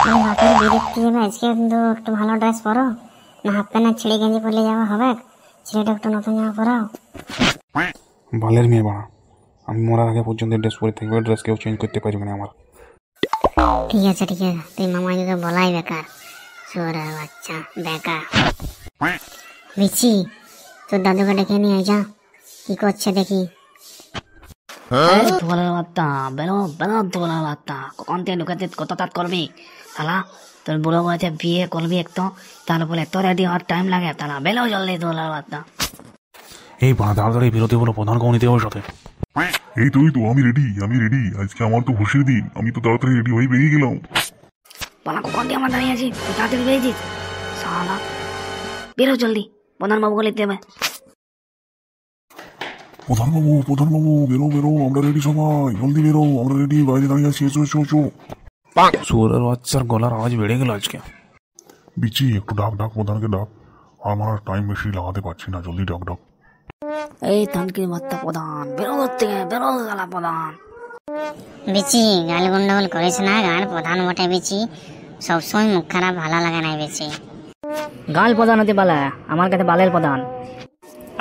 বাপের বিয়ে দেখতে যাবে আজকে, কিন্তু একটু ভালো ড্রেস পরো, না হাফ প্যান্ট ছেড়ে গেঞ্জি পরলে যাওয়া হবে? ছেলেটা একটু নতুন জামা পরাও। বালের মেয়ে বাড়া, আমি মরার আগে পর্যন্ত ড্রেস পরে থাকবে, ড্রেস কেউ চেঞ্জ করতে পারবে না আমার। ঠিক আছে ঠিক আছে, তুই মামাজিকে বলাই বেকার, সোরের বাচ্চা বেকার। বিচি, তোর দাদুকে ডেকে নিয়ে যা, কি করছে দেখি। তোলার বার্তা বেরো বেরো, তোলার বার্তা কখন থেকে ঢুকাতে কত তাৎ করবি তালা? তোর বুড়ো বয়সে বিয়ে করবি একটু, তার উপরে এত রেডি হওয়ার টাইম লাগে তালা? বেরো জলদি তোলার বার্তা। এই বাড়া তাড়াতাড়ি বেরোতে বলো প্রধান কমিটিতে ওর সাথে। এই তো আমি রেডি। আজকে আমার তো খুশির দিন, আমি তো তাড়াতাড়ি রেডি হয়ে বেরিয়ে গেলাম। বলা কখন দিয়ে আমরা দাঁড়িয়ে আছি, তুই তাড়াতাড়ি বেরিয়েছিস সালা? বেরো জলদি, প্রধান বাবুকে লিখতে হবে। প্রধানবাবু বেরো, আমরা রেডি, সবাই জলদি বেরো, আমরা রেডি, বাইরে দাঁড়িয়ে আছি, এসো। সুরের বাচ্চার গলার আওয়াজ বেড়ে গেল আজকে। বিচি একটু ডাক প্রধানকে ডাক, আমার আর টাইম বেশি লাগাতে পারছি না, জলদি ডাক। এই তানকির বার্তা প্রধান, বেরো করতে, বেরো গালা প্রধান। বিচি, গাল গন্ডগোল করিস না, গান প্রধান বটে বিচি, সবসময় মুখ খারাপ ভালো লাগে না বিচি। গাল প্রধান হতে পালা, আমার কাছে বালের প্রধান।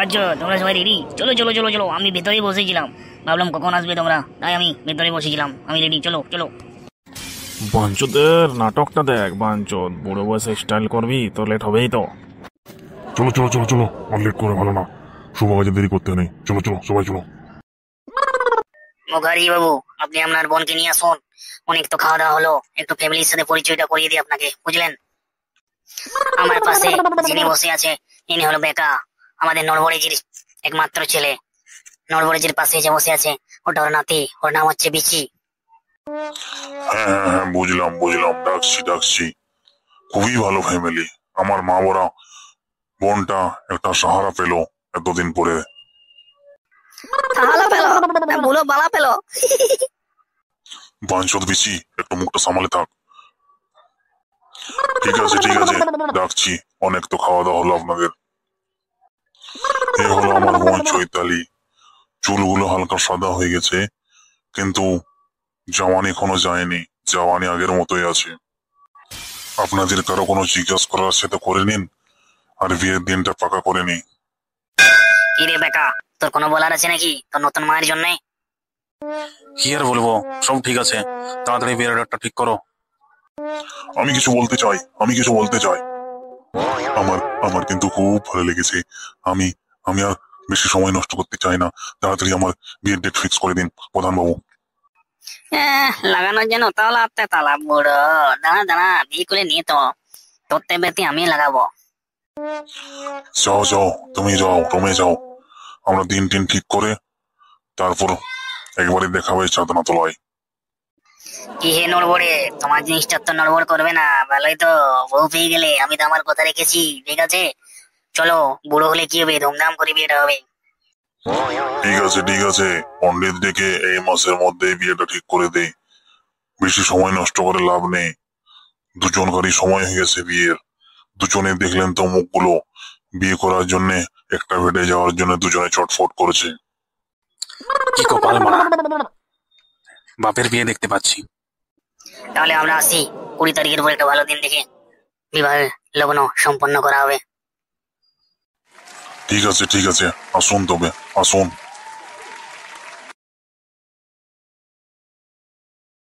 আচ্ছা তোমরা সবাই রেডি? চলো চলো চলো চলো, আমি ভেতরেই বসেছিলাম, ভাবলাম কখন আসবে তোমরা, তাই আমি ভেতরে বসেছিলাম, আমি রেডি, চলো চলো। বাঞ্চদের নাটকটা দেখ, বাঞ্চদ বুড়ো বয়সে স্টাইল করবি তো লেট হবেই তো। চলো, আর লেট করে ভালো না, শুভ কাজে দেরি করতে নেই, চলো সবাই চলো। মুখার্জি বাবু, আপনি আপনার বোনকে নিয়ে আসুন, অনেক তো খাওয়া দাওয়া হলো, একটু ফ্যামিলির সাথে পরিচয়টা করিয়ে দিই আপনাকে, বুঝলেন? আমার পাশে যিনি বসে আছে ইনি হলো বেকা, আমাদের নড়বড়েজির একমাত্র ছেলে। নড়বড়েজির পাশে যে বসে আছে ওটা ওর নাতি, ওর নাম হচ্ছে বিচি। হ্যাঁ বুঝলাম, ডাকছি। খুবই ভালো ফ্যামিলি, আমার মা বড়া বোনটা একটা সাহারা পেলো এতদিন পরে। বাঞ্চদ বিচি, একটু মুখটা সামলে থাক। ঠিক আছে ডাকছি, অনেক তো খাওয়া দাওয়া হলো আপনাদের। এ হলো আমার বোন চৈতালি, চুলগুলো হালকা সাদা হয়ে গেছে, কিন্তু জাওয়ানি এখনো যায়নি, জাওয়ানি আগের মতোই আছে। আপনাদের কারো কোনো জিজ্ঞাসা করার সেটা করে নিন, আর বিয়ের দিনটা পাকা করে নি। কি রে বেকা, তোর কোনো বলার আছে নাকি তোর নতুন মায়ের জন্য? কি আর বলবো, সব ঠিক আছে, তাড়াতাড়ি বিয়ের ডেটটা ঠিক করো। আমি কিছু বলতে চাই। আমার কিন্তু খুব ভালো লেগেছে। আমি আমি আর বেশি সময় নষ্ট করতে চাই না, তাড়াতাড়ি আমার বিয়ের ডেট ফিক্স করে দিন প্রধান বাবু। লাগানোর জন্য তালা আত্মা তালা বুড়ো, দাঁড়া বিয়ে করে নিয়ে তো তোর বেতি আমি লাগাবো। যাও তুমি যাও, রুমে যাও, আমরা দিন ঠিক করে তারপর একবারে দেখা হয়ে চাঁদনা তোলায়। কি হে নড়বড়ে, তোমার জিনিসটা তো নড়বড় করবে না, ভালোই তো, বউ পেয়ে গেলে, আমি তো আমার কথা রেখেছি, ঠিক আছে? চলো, বুড়ো হলে কি হবে, ধুমধাম করে বিয়েটা হবে। ঠিক আছে, পণ্ডিত ডেকে এই মাসের মধ্যে বিয়েটা ঠিক করে দে, বেশি সময় নষ্ট করে লাভ নেই, দুজনকারই সময় হয়ে গেছে বিয়ের। দুজনে দেখলেন তো মুখগুলো, বিয়ে করার জন্য একটা বেডে যাওয়ার জন্য দুজনে চটফট করেছে। কি কপাল মারা, বাপের বিয়ে দেখতে পাচ্ছি। তাহলে আমরা আসি, 20 তারিখের পর একটা ভালো দিন দেখে বিবাহের লগ্ন সম্পন্ন করা হবে। ঠিক আছে, আসুন তবে, আসুন।